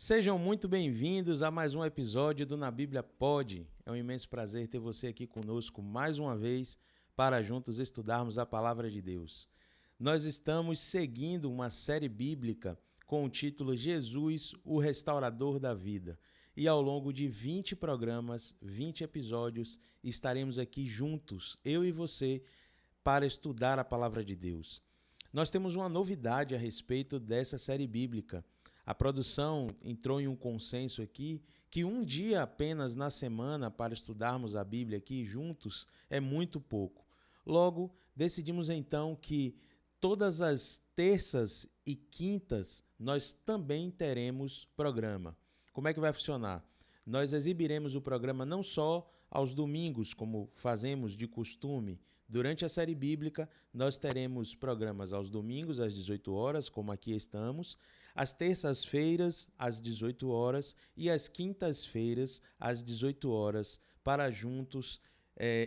Sejam muito bem-vindos a mais um episódio do Na Bíblia Pode. É um imenso prazer ter você aqui conosco mais uma vez para juntos estudarmos a Palavra de Deus. Nós estamos seguindo uma série bíblica com o título Jesus, o Restaurador da Vida. E ao longo de 20 programas, 20 episódios, estaremos aqui juntos, eu e você, para estudar a Palavra de Deus. Nós temos uma novidade a respeito dessa série bíblica. A produção entrou em um consenso aqui que um dia apenas na semana para estudarmos a Bíblia aqui juntos é muito pouco. Logo, decidimos então que todas as terças e quintas nós também teremos programa. Como é que vai funcionar? Nós exibiremos o programa não só aos domingos, como fazemos de costume. Durante a série bíblica, nós teremos programas aos domingos, às 18 horas, como aqui estamos, às terças-feiras, às 18 horas, e às quintas-feiras, às 18 horas, para juntos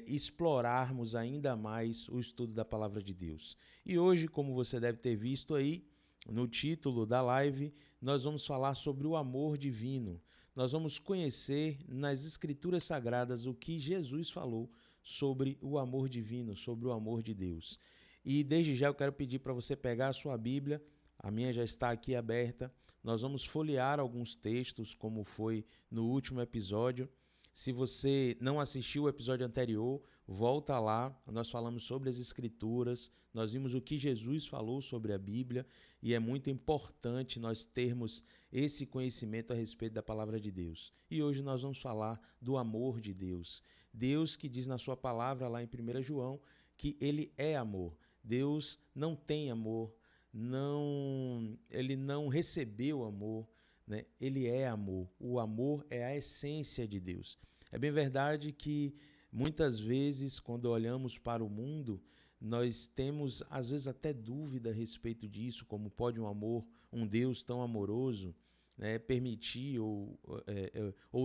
explorarmos ainda mais o estudo da Palavra de Deus. E hoje, como você deve ter visto aí, no título da live, nós vamos falar sobre o amor divino. Nós vamos conhecer nas Escrituras Sagradas o que Jesus falou sobre o amor divino, sobre o amor de Deus. E desde já eu quero pedir para você pegar a sua Bíblia, a minha já está aqui aberta. Nós vamos folhear alguns textos, como foi no último episódio. Se você não assistiu o episódio anterior, volta lá. Nós falamos sobre as Escrituras, nós vimos o que Jesus falou sobre a Bíblia e é muito importante nós termos esse conhecimento a respeito da Palavra de Deus. E hoje nós vamos falar do amor de Deus. Deus que diz na sua palavra lá em 1 João que ele é amor. Deus não tem amor, ele não recebeu amor, né? Ele é amor. O amor é a essência de Deus. É bem verdade que muitas vezes, quando olhamos para o mundo, nós temos às vezes até dúvida a respeito disso, como pode um Deus tão amoroso, né, permitir ou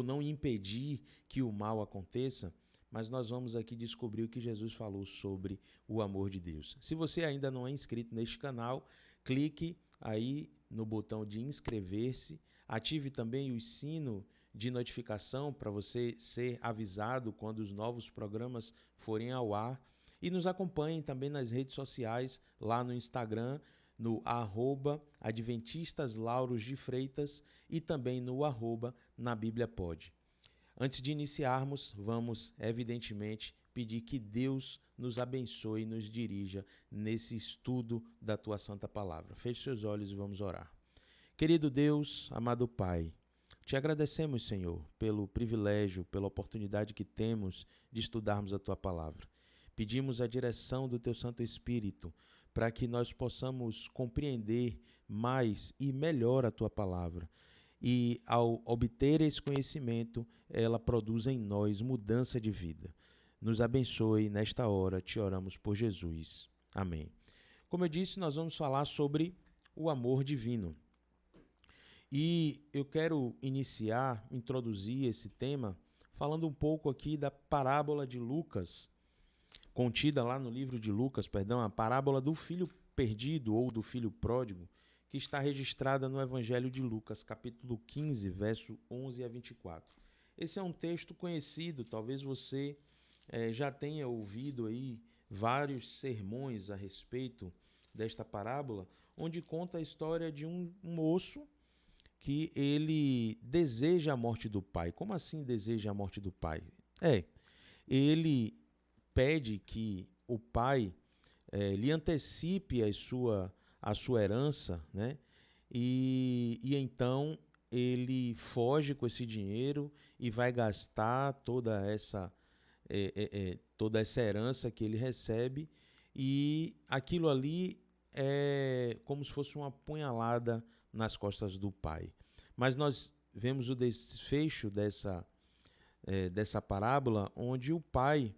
não impedir que o mal aconteça. Mas nós vamos aqui descobrir o que Jesus falou sobre o amor de Deus. Se você ainda não é inscrito neste canal, clique aí no botão de inscrever-se, ative também o sino de notificação para você ser avisado quando os novos programas forem ao ar e nos acompanhem também nas redes sociais, lá no Instagram, no @AdventistasLaurosDeFreitas e também no @NaBíbliaPod. Antes de iniciarmos, vamos, evidentemente, pedir que Deus nos abençoe e nos dirija nesse estudo da Tua Santa Palavra. Feche seus olhos e vamos orar. Querido Deus, amado Pai, te agradecemos, Senhor, pelo privilégio, pela oportunidade que temos de estudarmos a Tua Palavra. Pedimos a direção do Teu Santo Espírito para que nós possamos compreender mais e melhor a Tua Palavra. E ao obter esse conhecimento, ela produz em nós mudança de vida. Nos abençoe nesta hora, te oramos por Jesus. Amém. Como eu disse, nós vamos falar sobre o amor divino. E eu quero introduzir esse tema, falando um pouco aqui da parábola de Lucas, contida lá no livro de Lucas, a parábola do filho perdido ou do filho pródigo, que está registrada no Evangelho de Lucas, capítulo 15, verso 11 a 24. Esse é um texto conhecido, talvez você já tenha ouvido aí vários sermões a respeito desta parábola, onde conta a história de um moço que ele deseja a morte do pai. Como assim deseja a morte do pai? Ele pede que o pai lhe antecipe a sua herança, né? E então ele foge com esse dinheiro e vai gastar toda essa herança que ele recebe, e aquilo ali é como se fosse uma punhalada nas costas do pai. Mas nós vemos o desfecho dessa parábola, onde o pai,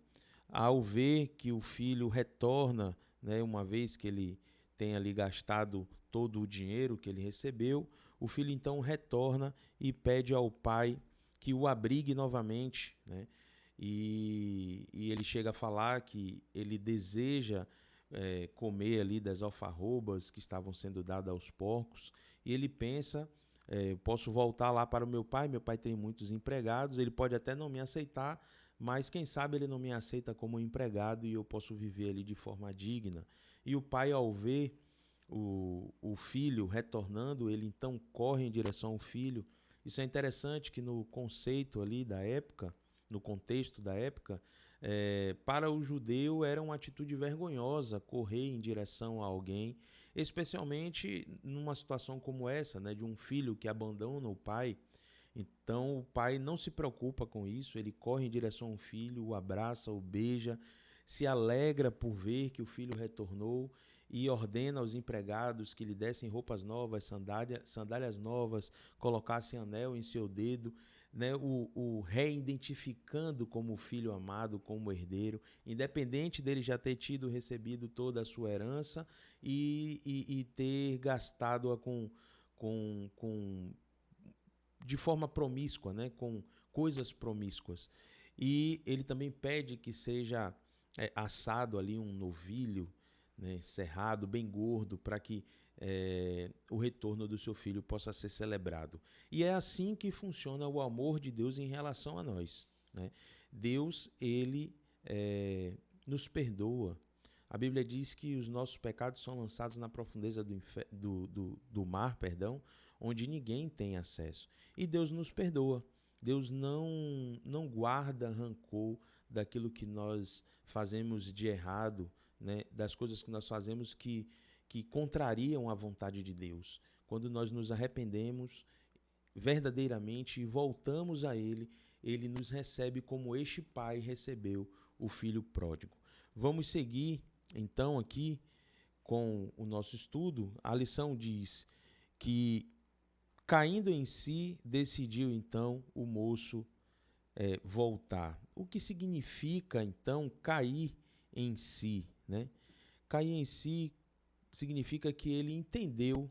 ao ver que o filho retorna, né, uma vez que ele tem ali gastado todo o dinheiro que ele recebeu, o filho então retorna e pede ao pai que o abrigue novamente, né? E ele chega a falar que ele deseja comer ali das alfarrobas que estavam sendo dadas aos porcos, e ele pensa Eu posso voltar lá para o meu pai tem muitos empregados, ele pode até não me aceitar, mas quem sabe ele não me aceita como empregado e eu posso viver ali de forma digna. E o pai, ao ver o filho retornando, ele então corre em direção ao filho. Isso é interessante que no conceito ali da época, no contexto da época, para o judeu era uma atitude vergonhosa correr em direção a alguém, especialmente numa situação como essa, né, de um filho que abandona o pai. Então o pai não se preocupa com isso, ele corre em direção ao filho, o abraça, o beija, se alegra por ver que o filho retornou e ordena aos empregados que lhe dessem roupas novas, sandálias novas, colocassem anel em seu dedo, né, o reidentificando como filho amado, como herdeiro, independente dele já ter recebido toda a sua herança e ter gastado-a com de forma promíscua, né, com coisas promíscuas. E ele também pede que seja assado ali um novilho, né, cerrado, bem gordo, para que o retorno do seu filho possa ser celebrado. E é assim que funciona o amor de Deus em relação a nós, né? Deus, ele nos perdoa. A Bíblia diz que os nossos pecados são lançados na profundeza do mar, perdão, onde ninguém tem acesso. E Deus nos perdoa. Deus não guarda rancor daquilo que nós fazemos de errado, né? Das coisas que nós fazemos que contrariam a vontade de Deus. Quando nós nos arrependemos verdadeiramente e voltamos a Ele, Ele nos recebe como este pai recebeu o filho pródigo. Vamos seguir, então, aqui com o nosso estudo. A lição diz que, caindo em si, decidiu então o moço voltar. O que significa então cair em si, né? Cair em si significa que ele entendeu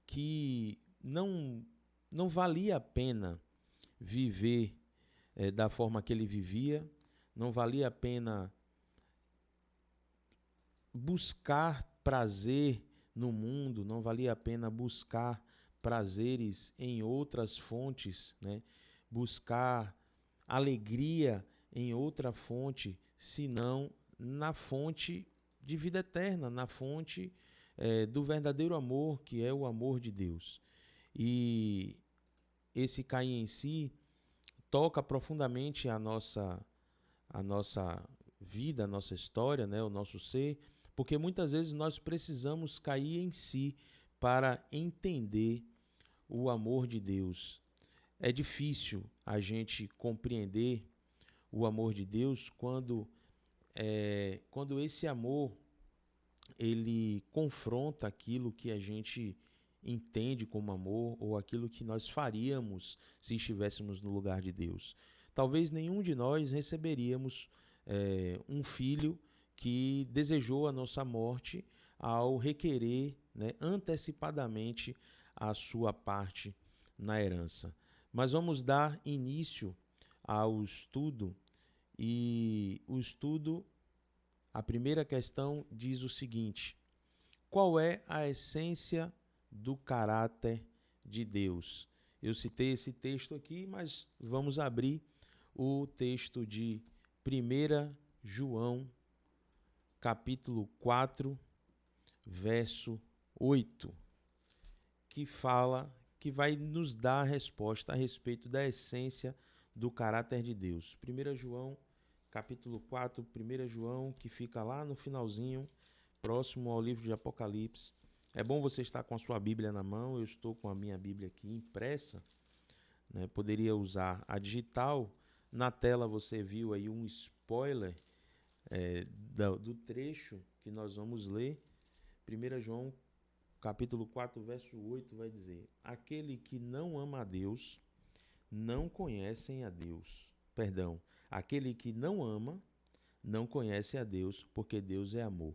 que não valia a pena viver da forma que ele vivia, não valia a pena buscar prazer no mundo, não valia a pena buscar prazeres em outras fontes, né? Buscar alegria em outra fonte, senão na fonte de vida eterna, na fonte do verdadeiro amor, que é o amor de Deus. E esse cair em si toca profundamente a nossa vida, a nossa história, né, o nosso ser, porque muitas vezes nós precisamos cair em si para entender o amor de Deus. É difícil a gente compreender o amor de Deus quando esse amor ele confronta aquilo que a gente entende como amor ou aquilo que nós faríamos se estivéssemos no lugar de Deus. Talvez nenhum de nós receberíamos um filho que desejou a nossa morte ao requerer, né, antecipadamente a sua parte na herança. Mas vamos dar início ao estudo, e o estudo, a primeira questão diz o seguinte: qual é a essência do caráter de Deus? Eu citei esse texto aqui, mas vamos abrir o texto de 1 João, capítulo 4, verso 8, que vai nos dar a resposta a respeito da essência do caráter de Deus. 1 João, capítulo 4, 1 João, que fica lá no finalzinho, próximo ao livro de Apocalipse. É bom você estar com a sua Bíblia na mão. Eu estou com a minha Bíblia aqui impressa, né? Poderia usar a digital. Na tela você viu aí um spoiler do trecho que nós vamos ler. 1 João, capítulo 4, verso 8, vai dizer: aquele que não ama a Deus, não conhece a Deus. Perdão, aquele que não ama, não conhece a Deus, porque Deus é amor.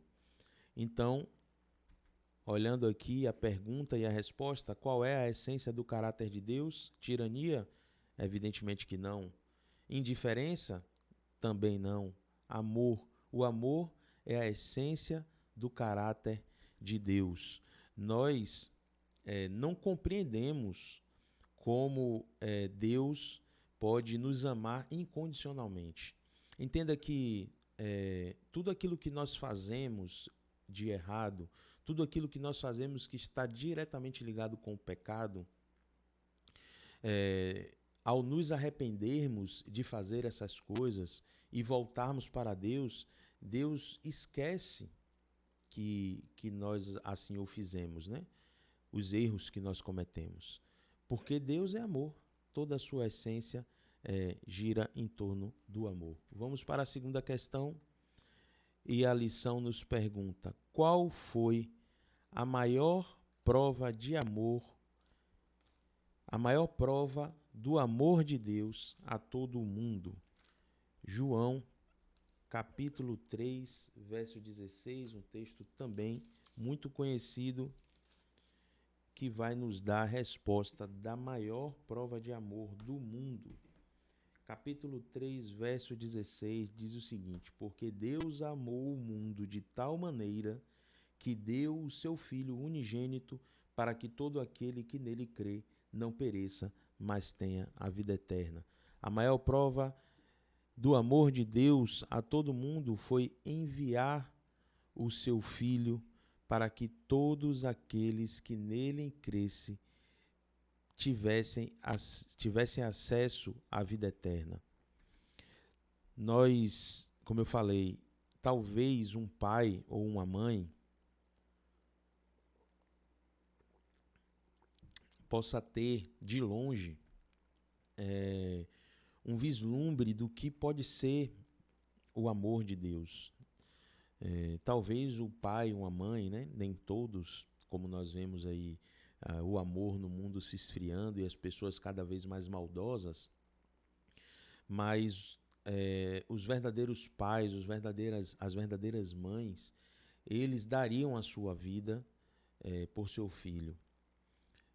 Então, olhando aqui a pergunta e a resposta, qual é a essência do caráter de Deus? Tirania? Evidentemente que não. Indiferença? Também não. Amor. O amor é a essência do caráter de Deus. Nós não compreendemos como Deus pode nos amar incondicionalmente. Entenda que tudo aquilo que nós fazemos de errado, tudo aquilo que nós fazemos que está diretamente ligado com o pecado, ao nos arrependermos de fazer essas coisas e voltarmos para Deus, Deus esquece que nós assim o fizemos, né? Os erros que nós cometemos. Porque Deus é amor, toda a sua essência gira em torno do amor. Vamos para a segunda questão e a lição nos pergunta: qual foi a maior prova de amor, a maior prova do amor de Deus a todo o mundo? João, capítulo 3, verso 16, um texto também muito conhecido, que vai nos dar a resposta da maior prova de amor do mundo. Capítulo 3, verso 16, diz o seguinte: porque Deus amou o mundo de tal maneira que deu o seu Filho unigênito para que todo aquele que nele crê não pereça, mas tenha a vida eterna. A maior prova do amor de Deus a todo mundo foi enviar o seu Filho para que todos aqueles que nele crescem tivessem acesso à vida eterna. Nós, como eu falei, talvez um pai ou uma mãe possa ter, de longe, um vislumbre do que pode ser o amor de Deus. Talvez o pai, uma mãe, né? Nem todos, como nós vemos aí, o amor no mundo se esfriando e as pessoas cada vez mais maldosas, mas os verdadeiros pais, as verdadeiras mães, eles dariam a sua vida por seu filho,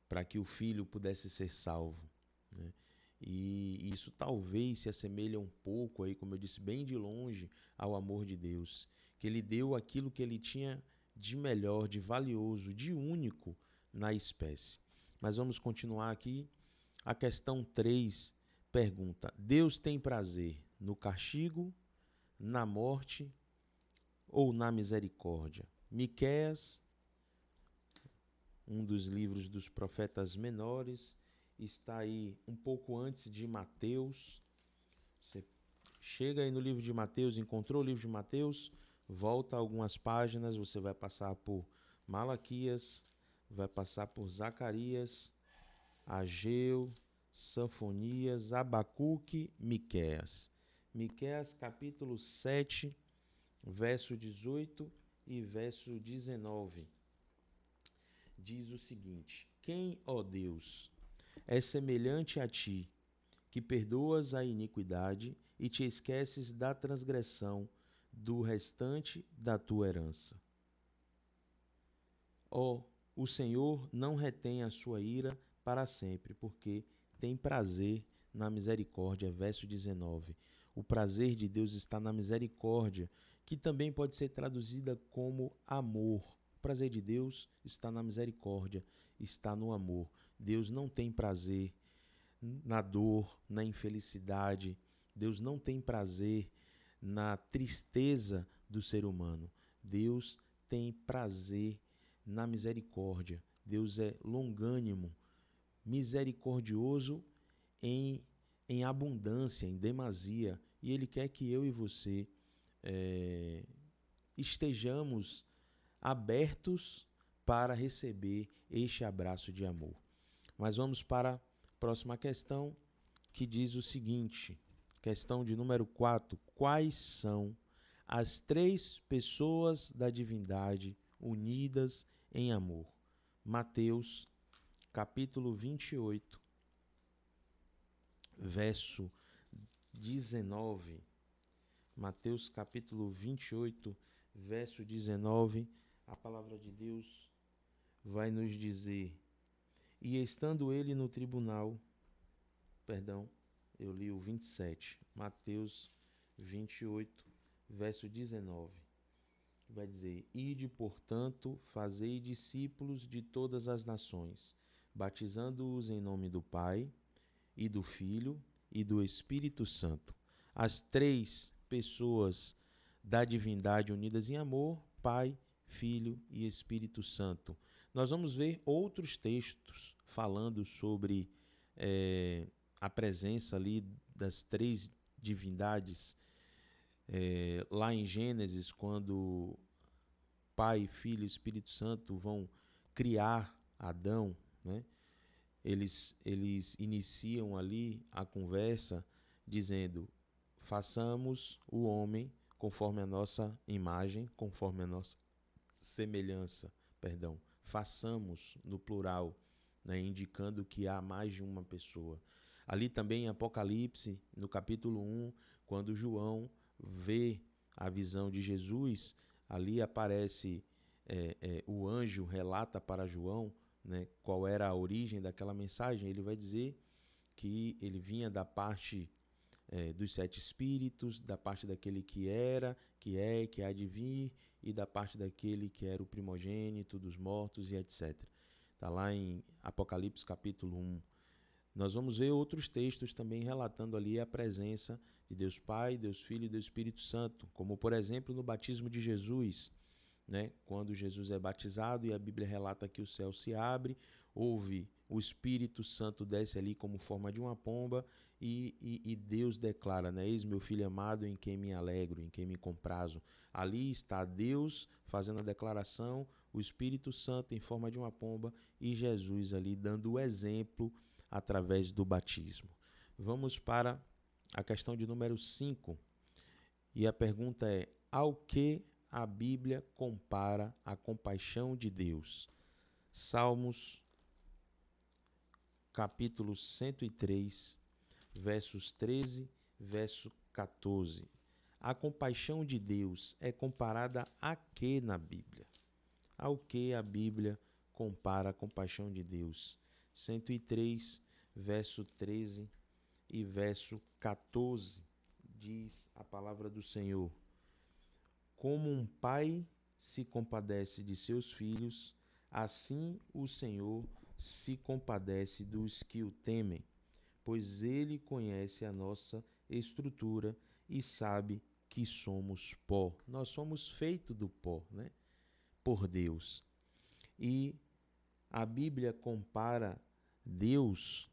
para que o filho pudesse ser salvo, né? E isso talvez se assemelhe um pouco, aí, como eu disse, bem de longe, ao amor de Deus, que ele deu aquilo que ele tinha de melhor, de valioso, de único na espécie. Mas vamos continuar aqui. A questão 3 pergunta: Deus tem prazer no castigo, na morte ou na misericórdia? Miqueias, um dos livros dos profetas menores, está aí um pouco antes de Mateus. Você chega aí no livro de Mateus, encontrou o livro de Mateus, volta algumas páginas, você vai passar por Malaquias, vai passar por Zacarias, Ageu, Sofonias, Abacuque, Miqueias. Miqueias capítulo 7, verso 18 e verso 19. Diz o seguinte: quem, ó Deus, é semelhante a ti, que perdoas a iniquidade e te esqueces da transgressão do restante da tua herança? Ó, o Senhor não retém a sua ira para sempre, porque tem prazer na misericórdia. Verso 19. O prazer de Deus está na misericórdia, que também pode ser traduzida como amor. O prazer de Deus está na misericórdia, está no amor. Deus não tem prazer na dor, na infelicidade. Deus não tem prazer na tristeza do ser humano. Deus tem prazer na misericórdia. Deus é longânimo, misericordioso em abundância, em demasia. E Ele quer que eu e você estejamos abertos para receber este abraço de amor. Mas vamos para a próxima questão, que diz o seguinte, questão de número 4. Quais são as 3 pessoas da divindade unidas em amor? Mateus, capítulo 28, verso 19. Mateus, capítulo 28, verso 19, a palavra de Deus vai nos dizer: e estando ele no tribunal, eu li o 27, Mateus 28, verso 19, vai dizer: ide, portanto, fazei discípulos de todas as nações, batizando-os em nome do Pai, e do Filho, e do Espírito Santo. As três pessoas da divindade unidas em amor, Pai, Filho e Espírito Santo. Nós vamos ver outros textos falando sobre a presença ali das três divindades. Lá em Gênesis, quando Pai, Filho e Espírito Santo vão criar Adão, né? Eles iniciam ali a conversa dizendo: façamos o homem conforme a nossa imagem, conforme a nossa semelhança, perdão. Façamos no plural, né? Indicando que há mais de uma pessoa. Ali também em Apocalipse, no capítulo 1, quando João vê a visão de Jesus, ali aparece, o anjo relata para João, né, qual era a origem daquela mensagem. Ele vai dizer que ele vinha da parte dos sete espíritos, da parte daquele que era, que é e que há de vir, e da parte daquele que era o primogênito dos mortos e etc. Está lá em Apocalipse capítulo 1. Nós vamos ver outros textos também relatando ali a presença de Deus Pai, Deus Filho e Deus Espírito Santo, como por exemplo no batismo de Jesus, né? Quando Jesus é batizado e a Bíblia relata que o céu se abre, houve o Espírito Santo desce ali como forma de uma pomba e Deus declara, né? Eis meu filho amado em quem me alegro, em quem me comprazo. Ali está Deus fazendo a declaração, o Espírito Santo em forma de uma pomba e Jesus ali dando o exemplo através do batismo. Vamos para a questão de número 5. E a pergunta é: ao que a Bíblia compara a compaixão de Deus? Salmos, capítulo 103, versos 13, verso 14. A compaixão de Deus é comparada a quê na Bíblia? Ao que a Bíblia compara a compaixão de Deus? 103, verso 13 e verso 14, diz a palavra do Senhor: como um pai se compadece de seus filhos, assim o Senhor se compadece dos que o temem, pois ele conhece a nossa estrutura e sabe que somos pó. Nós somos feitos do pó, né? Por Deus. E a Bíblia compara Deus,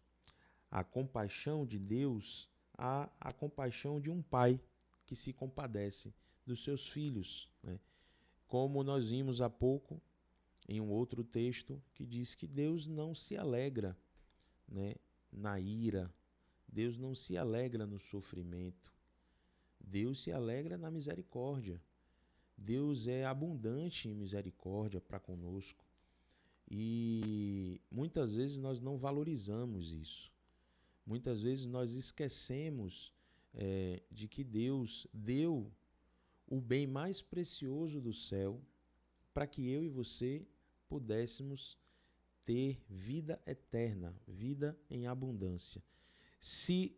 a compaixão de Deus, a compaixão de um pai que se compadece dos seus filhos, né? Como nós vimos há pouco em um outro texto que diz que Deus não se alegra, né, na ira, Deus não se alegra no sofrimento, Deus se alegra na misericórdia. Deus é abundante em misericórdia para conosco e muitas vezes nós não valorizamos isso. Muitas vezes nós esquecemos de que Deus deu o bem mais precioso do céu para que eu e você pudéssemos ter vida eterna, vida em abundância. Se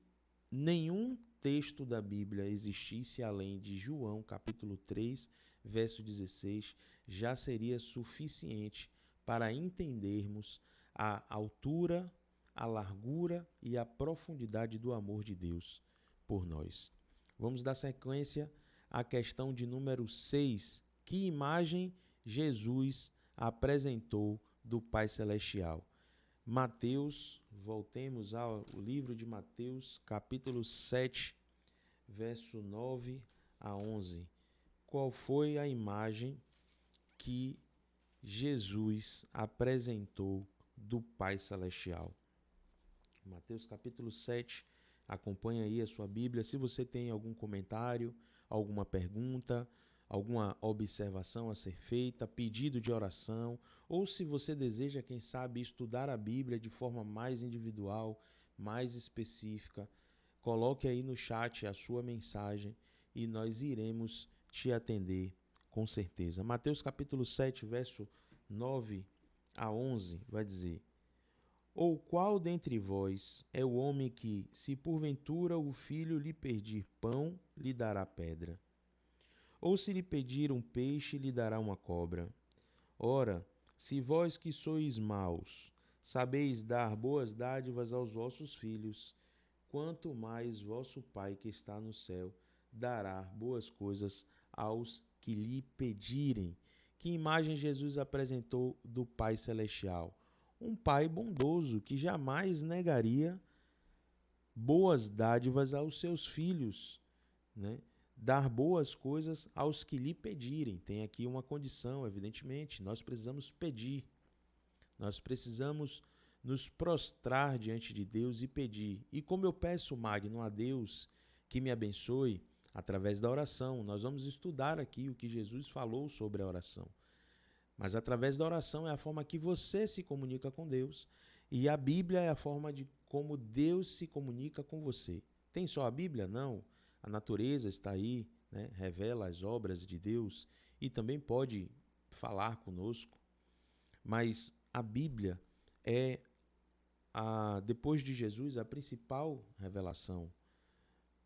nenhum texto da Bíblia existisse além de João, capítulo 3, verso 16, já seria suficiente para entendermos a altura, a largura e a profundidade do amor de Deus por nós. Vamos dar sequência à questão de número 6. Que imagem Jesus apresentou do Pai Celestial? Mateus, voltemos ao livro de Mateus, capítulo 7, verso 9 a 11. Qual foi a imagem que Jesus apresentou do Pai Celestial? Mateus capítulo 7, acompanha aí a sua Bíblia. Se você tem algum comentário, alguma pergunta, alguma observação a ser feita, pedido de oração, ou se você deseja, quem sabe, estudar a Bíblia de forma mais individual, mais específica, coloque aí no chat a sua mensagem e nós iremos te atender com certeza. Mateus capítulo 7, verso 9 a 11, vai dizer: ou qual dentre vós é o homem que, se porventura o filho lhe pedir pão, lhe dará pedra? Ou se lhe pedir um peixe, lhe dará uma cobra? Ora, se vós que sois maus, sabeis dar boas dádivas aos vossos filhos, quanto mais vosso Pai que está no céu dará boas coisas aos que lhe pedirem. Que imagem Jesus apresentou do Pai Celestial? Um Pai bondoso que jamais negaria boas dádivas aos seus filhos, né? Dar boas coisas aos que lhe pedirem. Tem aqui uma condição, evidentemente, nós precisamos pedir. Nós precisamos nos prostrar diante de Deus e pedir. E como eu peço, Magno, a Deus que me abençoe através da oração, nós vamos estudar aqui o que Jesus falou sobre a oração. Mas através da oração é a forma que você se comunica com Deus. E a Bíblia é a forma de como Deus se comunica com você. Tem só a Bíblia? Não. A natureza está aí, né? Revela as obras de Deus e também pode falar conosco. Mas a Bíblia é, depois de Jesus, a principal revelação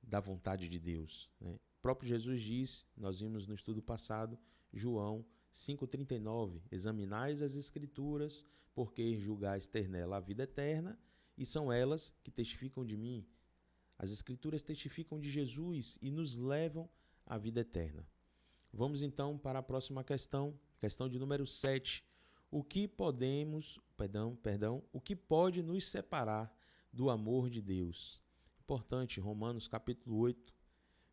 da vontade de Deus, né? O próprio Jesus diz, nós vimos no estudo passado, João 5,39, examinais as Escrituras, porque julgais ter nela a vida eterna, e são elas que testificam de mim. As Escrituras testificam de Jesus e nos levam à vida eterna. Vamos então para a próxima questão de número 7. O que pode nos separar do amor de Deus? Importante, Romanos capítulo 8,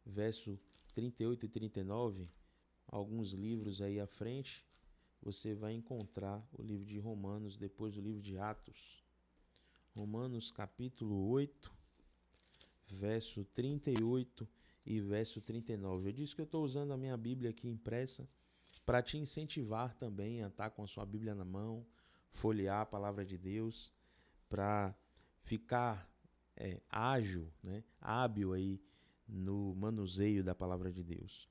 verso 38 e 39, alguns livros aí à frente, você vai encontrar o livro de Romanos, depois o livro de Atos. Romanos capítulo 8, verso 38 e verso 39. Eu disse que eu estou usando a minha Bíblia aqui impressa para te incentivar também a estar com a sua Bíblia na mão, folhear a palavra de Deus, para ficar ágil, né, hábil aí no manuseio da palavra de Deus.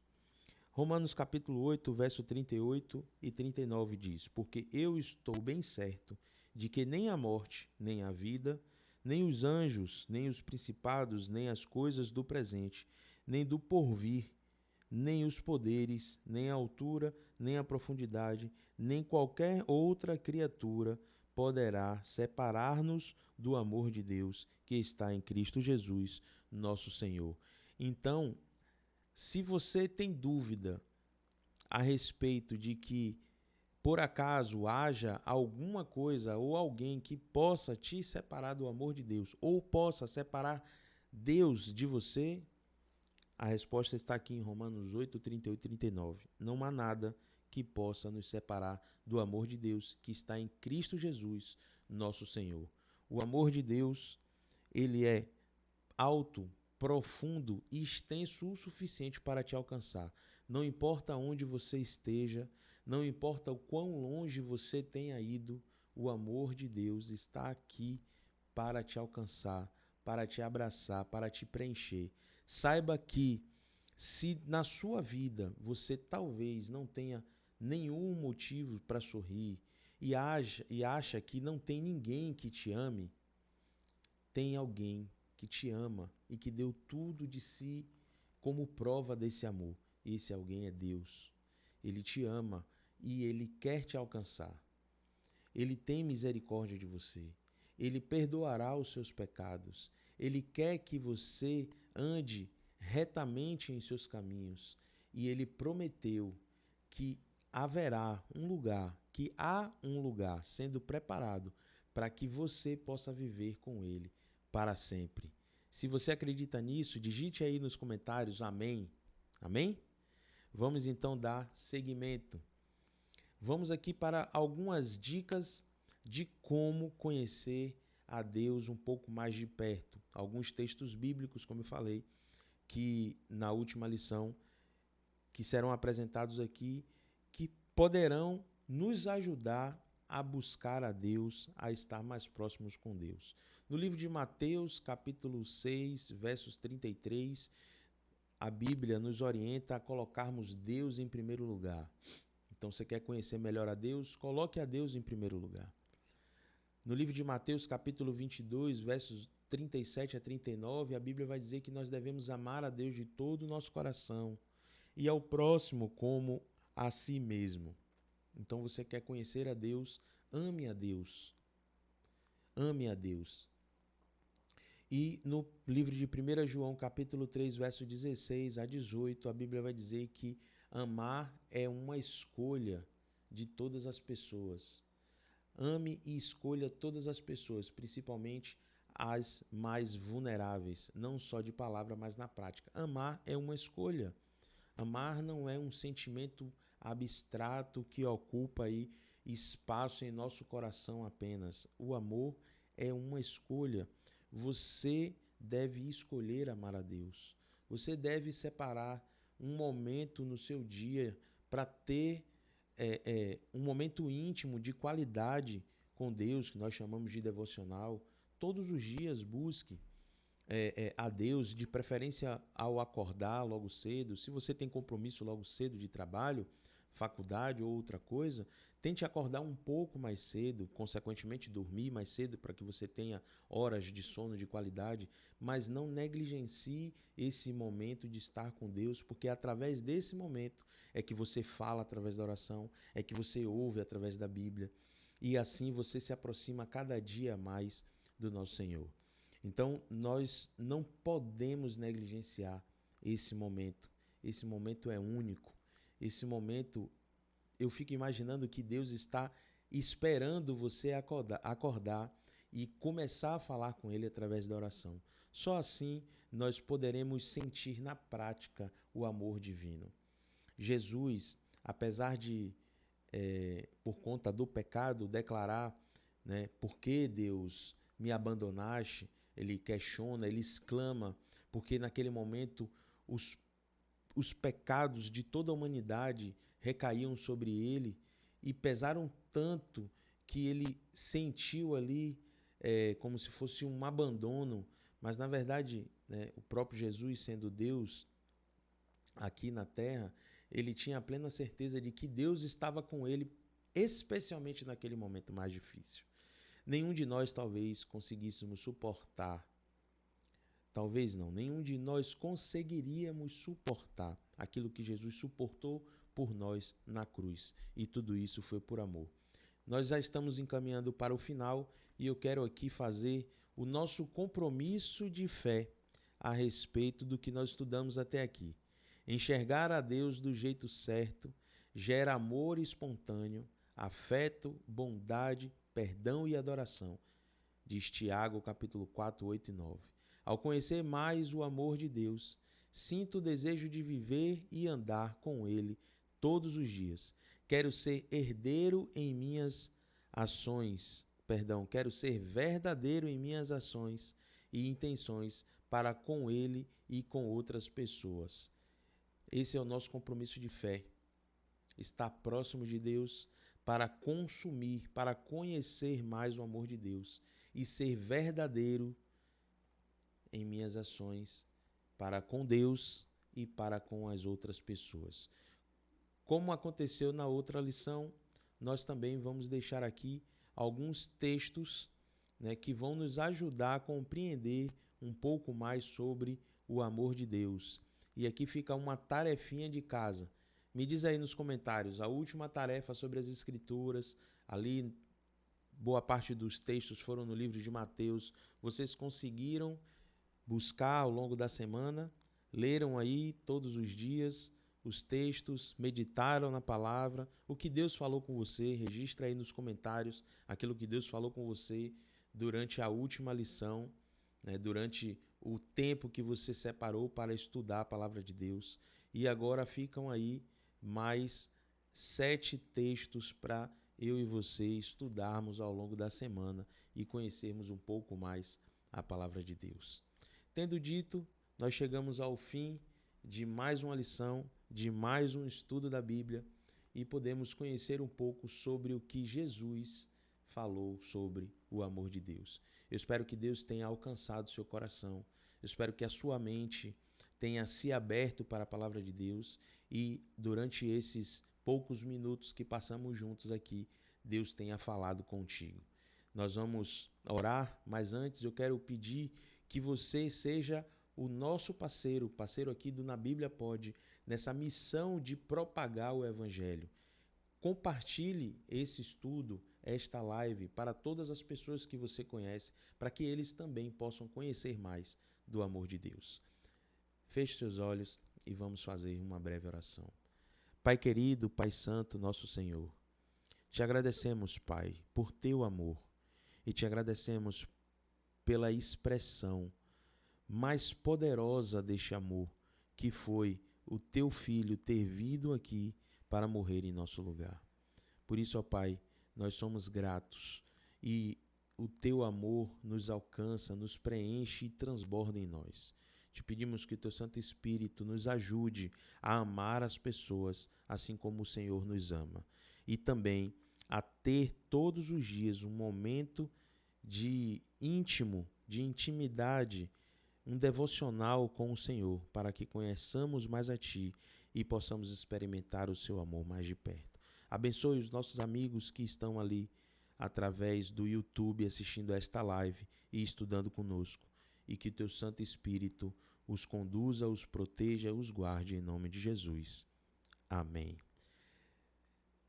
Romanos capítulo 8, verso 38 e 39 diz: Porque eu estou bem certo de que nem a morte, nem a vida, nem os anjos, nem os principados, nem as coisas do presente, nem do porvir, nem os poderes, nem a altura, nem a profundidade, nem qualquer outra criatura poderá separar-nos do amor de Deus que está em Cristo Jesus, nosso Senhor. Então, se você tem dúvida a respeito de que por acaso haja alguma coisa ou alguém que possa te separar do amor de Deus ou possa separar Deus de você, a resposta está aqui em Romanos 8, 38 e 39. Não há nada que possa nos separar do amor de Deus que está em Cristo Jesus, nosso Senhor. O amor de Deus, ele é alto, profundo e extenso o suficiente para te alcançar. Não importa onde você esteja, não importa o quão longe você tenha ido, o amor de Deus está aqui para te alcançar, para te abraçar, para te preencher. Saiba que se na sua vida você talvez não tenha nenhum motivo para sorrir e acha que não tem ninguém que te ame, tem alguém que te ama e que deu tudo de si como prova desse amor. Esse alguém é Deus. Ele te ama e ele quer te alcançar. Ele tem misericórdia de você. Ele perdoará os seus pecados. Ele quer que você ande retamente em seus caminhos. E ele prometeu que haverá um lugar, que há um lugar sendo preparado para que você possa viver com ele para sempre. Se você acredita nisso, digite aí nos comentários amém. Amém? Vamos então dar seguimento. Vamos aqui para algumas dicas de como conhecer a Deus um pouco mais de perto. Alguns textos bíblicos, como eu falei, que na última lição, que serão apresentados aqui, que poderão nos ajudar a buscar a Deus, a estar mais próximos com Deus. No livro de Mateus, capítulo 6, versos 33, a Bíblia nos orienta a colocarmos Deus em primeiro lugar. Então, você quer conhecer melhor a Deus? Coloque a Deus em primeiro lugar. No livro de Mateus, capítulo 22, versos 37 a 39, a Bíblia vai dizer que nós devemos amar a Deus de todo o nosso coração e ao próximo como a si mesmo. Então, você quer conhecer a Deus? Ame a Deus. ame a Deus. E no livro de 1 João, capítulo 3, verso 16 a 18, a Bíblia vai dizer que amar é uma escolha de todas as pessoas. Ame e escolha todas as pessoas, principalmente as mais vulneráveis, não só de palavra, mas na prática. Amar é uma escolha. Amar não é um sentimento abstrato que ocupa aí espaço em nosso coração apenas. O amor é uma escolha. Você deve escolher amar a Deus. Você deve separar um momento no seu dia para ter um momento íntimo de qualidade com Deus, que nós chamamos de devocional. Todos os dias busque a Deus, de preferência ao acordar logo cedo. Se você tem compromisso logo cedo de trabalho, faculdade ou outra coisa, tente acordar um pouco mais cedo, consequentemente dormir mais cedo para que você tenha horas de sono de qualidade, mas não negligencie esse momento de estar com Deus, porque através desse momento é que você fala através da oração, é que você ouve através da Bíblia, e assim você se aproxima cada dia mais do nosso Senhor. Então, nós não podemos negligenciar esse momento. Esse momento é único. Esse momento, eu fico imaginando que Deus está esperando você acordar e começar a falar com Ele através da oração. Só assim nós poderemos sentir na prática o amor divino. Jesus, apesar de, por conta do pecado, declarar, né, por que Deus me abandonaste, ele questiona, ele exclama, porque naquele momento os pecados de toda a humanidade recaíam sobre ele e pesaram tanto que ele sentiu ali como se fosse um abandono, mas na verdade, né, o próprio Jesus, sendo Deus aqui na terra, ele tinha a plena certeza de que Deus estava com ele, especialmente naquele momento mais difícil. Nenhum de nós talvez conseguíssemos suportar, talvez não, nenhum de nós conseguiríamos suportar aquilo que Jesus suportou por nós na cruz. E tudo isso foi por amor. Nós já estamos encaminhando para o final e eu quero aqui fazer o nosso compromisso de fé a respeito do que nós estudamos até aqui. Enxergar a Deus do jeito certo gera amor espontâneo, afeto, bondade, perdão e adoração, diz Tiago, capítulo 4, 8 e 9. Ao conhecer mais o amor de Deus, sinto o desejo de viver e andar com Ele todos os dias. Quero ser herdeiro em minhas ações, quero ser verdadeiro em minhas ações e intenções para com Ele e com outras pessoas. Esse é o nosso compromisso de fé. Estar próximo de Deus para consumir, para conhecer mais o amor de Deus e ser verdadeiro em minhas ações para com Deus e para com as outras pessoas. Como aconteceu na outra lição, nós também vamos deixar aqui alguns textos, né, que vão nos ajudar a compreender um pouco mais sobre o amor de Deus. E aqui fica uma tarefinha de casa. Me diz aí nos comentários, a última tarefa sobre as Escrituras, ali boa parte dos textos foram no livro de Mateus. Vocês conseguiram buscar ao longo da semana? Leram aí todos os dias os textos, meditaram na palavra, o que Deus falou com você? Registra aí nos comentários aquilo que Deus falou com você durante a última lição, né, durante o tempo que você separou para estudar a palavra de Deus. E agora ficam aí mais 7 textos para eu e você estudarmos ao longo da semana e conhecermos um pouco mais a palavra de Deus. Tendo dito, nós chegamos ao fim de mais uma lição, de mais um estudo da Bíblia e podemos conhecer um pouco sobre o que Jesus falou sobre o amor de Deus. Eu espero que Deus tenha alcançado seu coração. Eu espero que a sua mente tenha se aberto para a palavra de Deus e durante esses poucos minutos que passamos juntos aqui, Deus tenha falado contigo. Nós vamos orar, mas antes eu quero pedir que você seja o nosso parceiro aqui do Na Bíblia Pode, nessa missão de propagar o Evangelho. Compartilhe esse estudo, esta live para todas as pessoas que você conhece, para que eles também possam conhecer mais do amor de Deus. Feche seus olhos e vamos fazer uma breve oração. Pai querido, Pai santo, nosso Senhor, te agradecemos, Pai, por teu amor e te agradecemos pela expressão mais poderosa deste amor, que foi o teu Filho ter vindo aqui para morrer em nosso lugar. Por isso, ó Pai, nós somos gratos e o teu amor nos alcança, nos preenche e transborda em nós. Te pedimos que o teu Santo Espírito nos ajude a amar as pessoas assim como o Senhor nos ama. E também a ter todos os dias um momento de íntimo, de intimidade, um devocional com o Senhor, para que conheçamos mais a Ti e possamos experimentar o Seu amor mais de perto. Abençoe os nossos amigos que estão ali através do YouTube assistindo a esta live e estudando conosco, e que Teu Santo Espírito os conduza, os proteja, os guarde em nome de Jesus. Amém.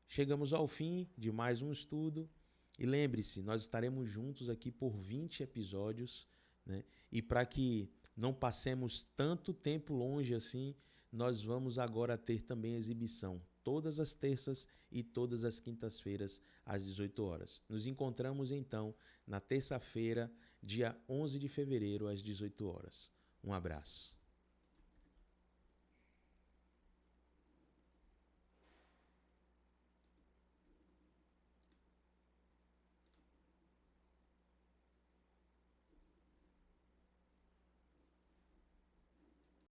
Chegamos ao fim de mais um estudo e lembre-se, nós estaremos juntos aqui por 20 episódios, né? E para que não passemos tanto tempo longe assim, nós vamos agora ter também exibição todas as terças e todas as quintas-feiras às 18 horas. Nos encontramos então na terça-feira, dia 11 de fevereiro às 18 horas. Um abraço.